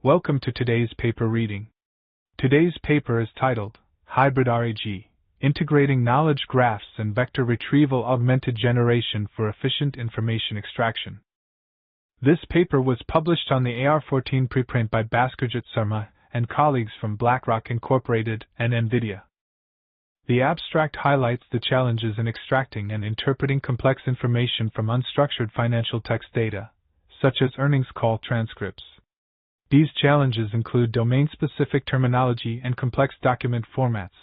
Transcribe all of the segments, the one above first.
Welcome to today's paper reading. Today's paper is titled, HybridRAG, Integrating Knowledge Graphs and Vector Retrieval Augmented Generation for Efficient Information Extraction. This paper was published on the AR14 preprint by Bhaskarjit, Sarmah, and colleagues from BlackRock Incorporated and NVIDIA. The abstract highlights the challenges in extracting and interpreting complex information from unstructured financial text data, such as earnings call transcripts. These challenges include domain-specific terminology and complex document formats,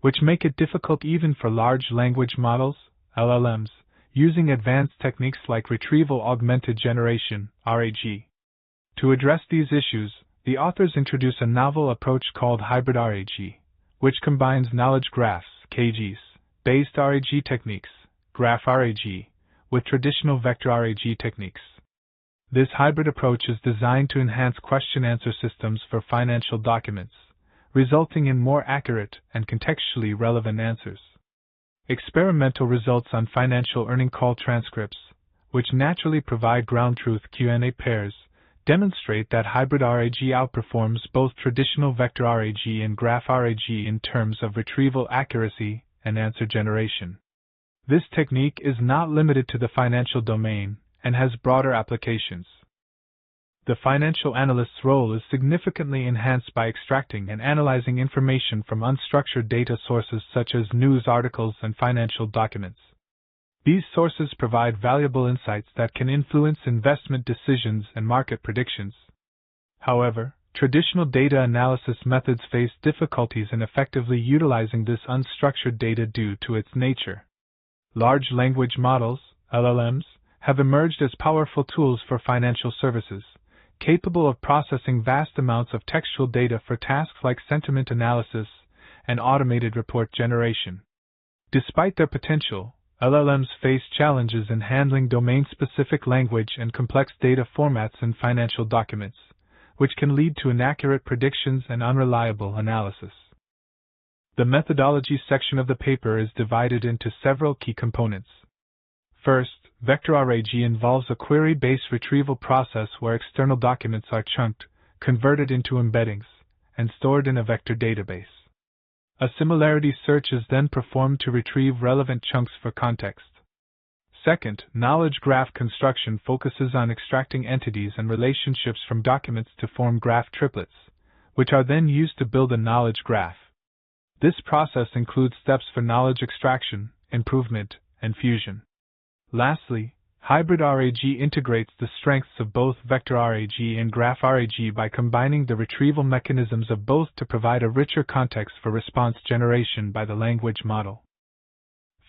which make it difficult even for large language models, LLMs, using advanced techniques like Retrieval Augmented Generation, RAG. To address these issues, the authors introduce a novel approach called HybridRAG, which combines knowledge graphs, KGs, based RAG techniques, GraphRAG, with traditional VectorRAG techniques. This hybrid approach is designed to enhance question-answer systems for financial documents, resulting in more accurate and contextually relevant answers. Experimental results on financial earning call transcripts, which naturally provide ground truth Q&A pairs, demonstrate that HybridRAG outperforms both traditional VectorRAG and GraphRAG in terms of retrieval accuracy and answer generation. This technique is not limited to the financial domain and has broader applications. The financial analyst's role is significantly enhanced by extracting and analyzing information from unstructured data sources such as news articles and financial documents. These sources provide valuable insights that can influence investment decisions and market predictions. However, traditional data analysis methods face difficulties in effectively utilizing this unstructured data due to its nature. Large language models, LLMs, have emerged as powerful tools for financial services, capable of processing vast amounts of textual data for tasks like sentiment analysis and automated report generation. Despite their potential, LLMs face challenges in handling domain-specific language and complex data formats in financial documents, which can lead to inaccurate predictions and unreliable analysis. The methodology section of the paper is divided into several key components. First, VectorRAG involves a query-based retrieval process where external documents are chunked, converted into embeddings, and stored in a vector database. A similarity search is then performed to retrieve relevant chunks for context. Second, knowledge graph construction focuses on extracting entities and relationships from documents to form graph triplets, which are then used to build a knowledge graph. This process includes steps for knowledge extraction, improvement, and fusion. Lastly, HybridRAG integrates the strengths of both VectorRAG and GraphRAG by combining the retrieval mechanisms of both to provide a richer context for response generation by the language model.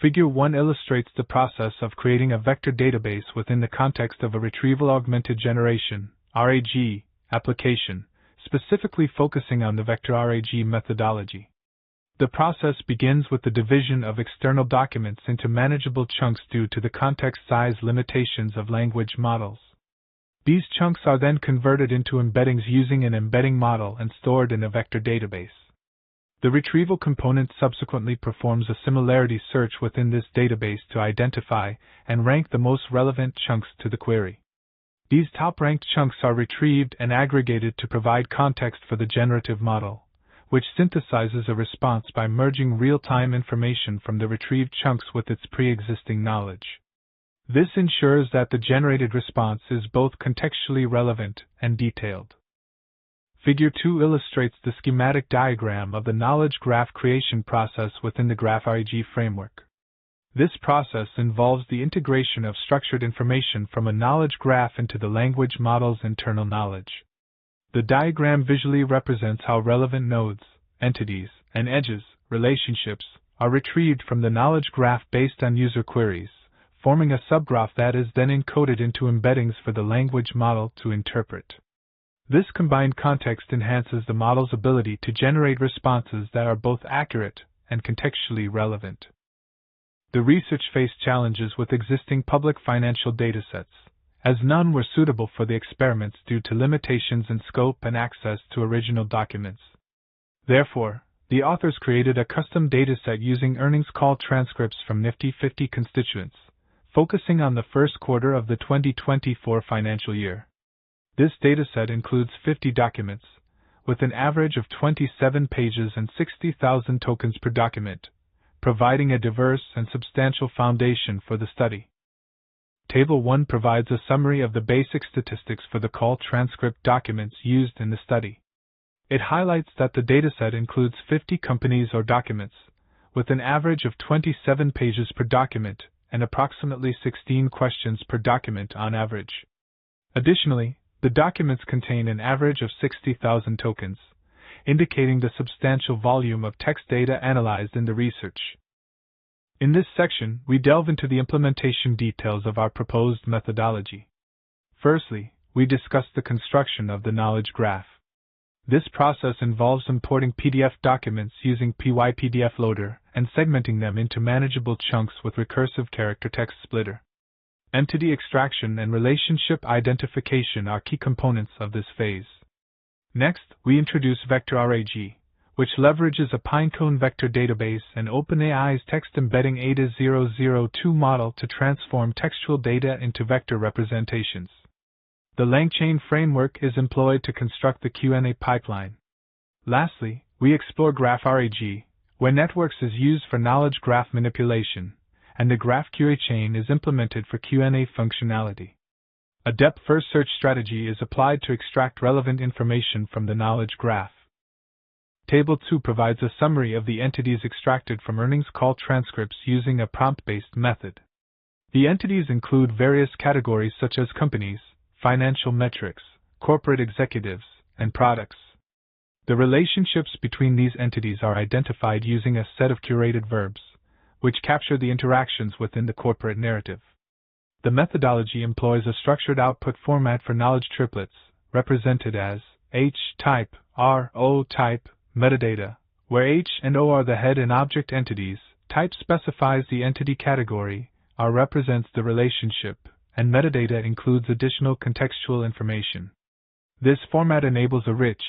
Figure 1 illustrates the process of creating a vector database within the context of a Retrieval Augmented Generation, RAG, application, specifically focusing on the VectorRAG methodology. The process begins with the division of external documents into manageable chunks due to the context size limitations of language models. These chunks are then converted into embeddings using an embedding model and stored in a vector database. The retrieval component subsequently performs a similarity search within this database to identify and rank the most relevant chunks to the query. These top-ranked chunks are retrieved and aggregated to provide context for the generative model, which synthesizes a response by merging real-time information from the retrieved chunks with its pre-existing knowledge. This ensures that the generated response is both contextually relevant and detailed. Figure 2 illustrates the schematic diagram of the knowledge graph creation process within the GraphRAG framework. This process involves the integration of structured information from a knowledge graph into the language model's internal knowledge. The diagram visually represents how relevant nodes, entities, and edges, relationships, are retrieved from the knowledge graph based on user queries, forming a subgraph that is then encoded into embeddings for the language model to interpret. This combined context enhances the model's ability to generate responses that are both accurate and contextually relevant. The research faced challenges with existing public financial datasets, as none were suitable for the experiments due to limitations in scope and access to original documents. Therefore, the authors created a custom dataset using earnings call transcripts from Nifty 50 constituents, focusing on the first quarter of the 2024 financial year. This dataset includes 50 documents, with an average of 27 pages and 60,000 tokens per document, providing a diverse and substantial foundation for the study. Table 1 provides a summary of the basic statistics for the call transcript documents used in the study. It highlights that the dataset includes 50 companies or documents, with an average of 27 pages per document and approximately 16 questions per document on average. Additionally, the documents contain an average of 60,000 tokens, indicating the substantial volume of text data analyzed in the research. In this section, we delve into the implementation details of our proposed methodology. Firstly, we discuss the construction of the knowledge graph. This process involves importing PDF documents using PyPDF Loader and segmenting them into manageable chunks with recursive character text splitter. Entity extraction and relationship identification are key components of this phase. Next, we introduce VectorRAG, which leverages a Pinecone vector database and OpenAI's text embedding ADA002 model to transform textual data into vector representations. The LangChain framework is employed to construct the Q&A pipeline. Lastly, we explore GraphRAG, where networks is used for knowledge graph manipulation, and the GraphQA chain is implemented for Q&A functionality. A depth-first search strategy is applied to extract relevant information from the knowledge graph. Table 2 provides a summary of the entities extracted from earnings call transcripts using a prompt-based method. The entities include various categories such as companies, financial metrics, corporate executives, and products. The relationships between these entities are identified using a set of curated verbs, which capture the interactions within the corporate narrative. The methodology employs a structured output format for knowledge triplets, represented as H type, R, O type, metadata, where H and O are the head and object entities, type specifies the entity category, R represents the relationship, and metadata includes additional contextual information. This format enables a rich,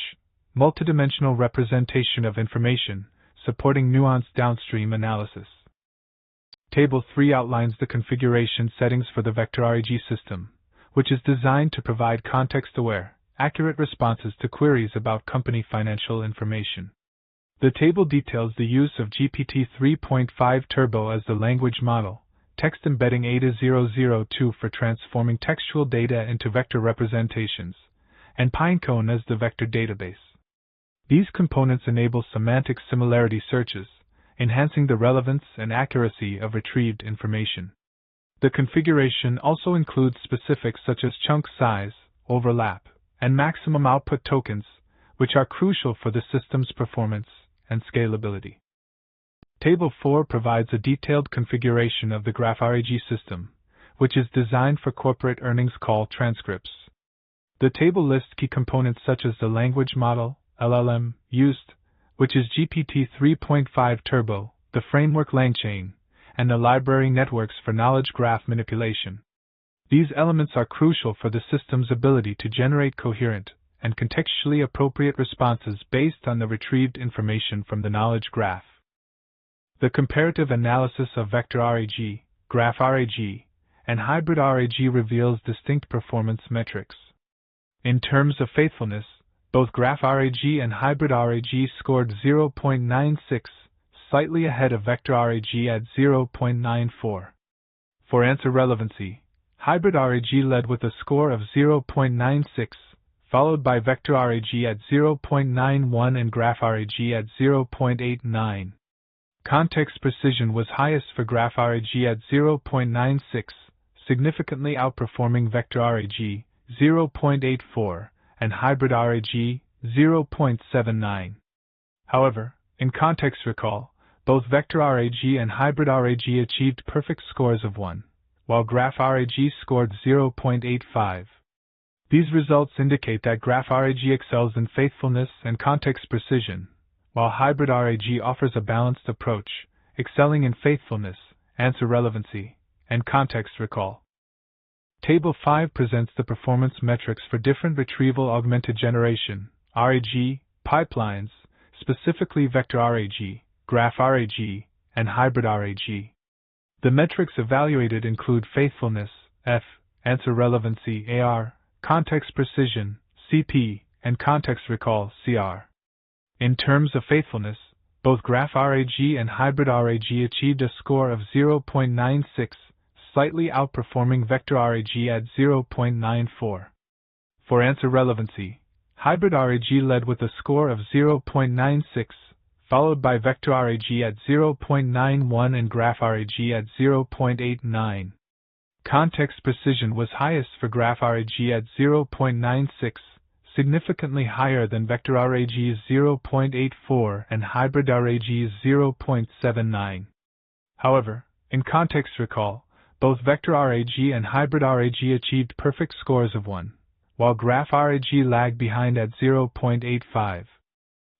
multidimensional representation of information, supporting nuanced downstream analysis. Table 3 outlines the configuration settings for the VectorRAG system, which is designed to provide context-aware, accurate responses to queries about company financial information. The table details the use of GPT 3.5 Turbo as the language model, text embedding ADA002 for transforming textual data into vector representations, and Pinecone as the vector database. These components enable semantic similarity searches, enhancing the relevance and accuracy of retrieved information. The configuration also includes specifics such as chunk size, overlap, and maximum output tokens, which are crucial for the system's performance and scalability. Table 4 provides a detailed configuration of the GraphRAG system, which is designed for corporate earnings call transcripts. The table lists key components such as the language model, LLM, used, which is GPT 3.5 Turbo, the framework LangChain, and the library networks for knowledge graph manipulation. These elements are crucial for the system's ability to generate coherent and contextually appropriate responses based on the retrieved information from the knowledge graph. The comparative analysis of VectorRAG, GraphRAG, and HybridRAG reveals distinct performance metrics. In terms of faithfulness, both GraphRAG and HybridRAG scored 0.96, slightly ahead of VectorRAG at 0.94. For answer relevancy, HybridRAG led with a score of 0.96, followed by VectorRAG at 0.91 and GraphRAG at 0.89. Context precision was highest for GraphRAG at 0.96, significantly outperforming VectorRAG 0.84 and HybridRAG 0.79. However, in context recall, both VectorRAG and HybridRAG achieved perfect scores of 1, while GraphRAG scored 0.85. These results indicate that GraphRAG excels in faithfulness and context precision, while HybridRAG offers a balanced approach, excelling in faithfulness, answer relevancy, and context recall. Table 5 presents the performance metrics for different Retrieval Augmented Generation (RAG) pipelines, specifically VectorRAG, GraphRAG, and HybridRAG. The metrics evaluated include faithfulness (F), answer relevancy (AR), context precision, CP, and context recall, CR. In terms of faithfulness, both GraphRAG and HybridRAG achieved a score of 0.96, slightly outperforming VectorRAG at 0.94. For answer relevancy, HybridRAG led with a score of 0.96, followed by VectorRAG at 0.91 and GraphRAG at 0.89. Context precision was highest for GraphRAG at 0.96, significantly higher than VectorRAG's 0.84 and HybridRAG's 0.79. However, in context recall, both VectorRAG and HybridRAG achieved perfect scores of 1, while GraphRAG lagged behind at 0.85.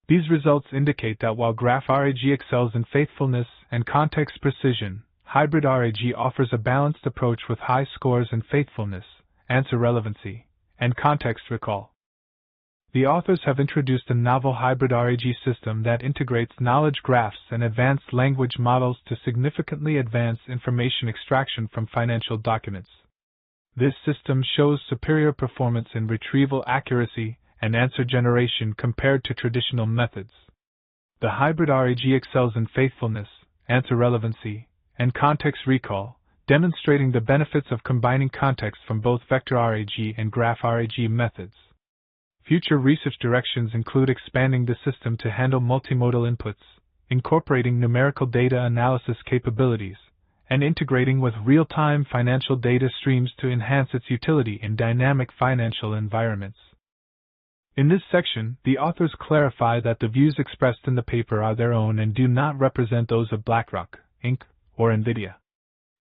These results indicate that while GraphRAG excels in faithfulness and context precision, HybridRAG offers a balanced approach with high scores in faithfulness, answer relevancy, and context recall. The authors have introduced a novel HybridRAG system that integrates knowledge graphs and advanced language models to significantly advance information extraction from financial documents. This system shows superior performance in retrieval accuracy and answer generation compared to traditional methods. The HybridRAG excels in faithfulness, answer relevancy, and context recall, demonstrating the benefits of combining context from both VectorRAG and GraphRAG methods. Future research directions include expanding the system to handle multimodal inputs, incorporating numerical data analysis capabilities, and integrating with real-time financial data streams to enhance its utility in dynamic financial environments. In this section, the authors clarify that the views expressed in the paper are their own and do not represent those of BlackRock, Inc., or NVIDIA.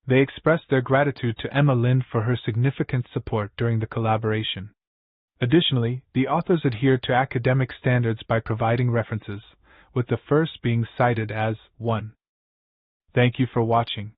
They express their gratitude to Emma Lind for her significant support during the collaboration. Additionally, the authors adhere to academic standards by providing references, with the first being cited as 1. Thank you for watching.